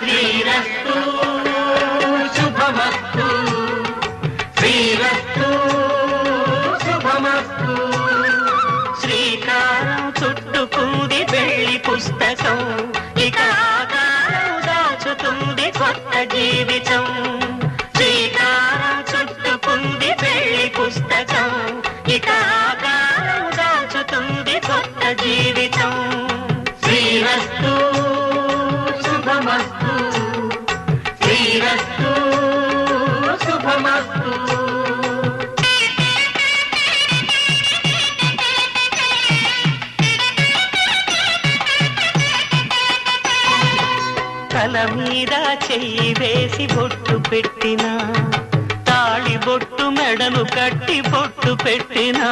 శ్రీరస్తు శుభమస్తు శ్రీరస్తు శుభమస్తు శ్రీకారం చుట్టుకుంది వెళ్ళి పుస్తకం ఇక ఆకారం దాచుతుంది కొత్త జీవితం శ్రీకారం చుట్టుకుంది వెళ్ళి పుస్తకం ఇక ఆకారం దాచుతుంది కొత్త జీవితం శ్రీరస్తు శుభమస్తు శ్రీరస్తు శుభమస్తు తల మీద చెయ్యి వేసి బొట్టు పెట్టినా తాళి బొట్టు మెడను కట్టి బొట్టు పెట్టినా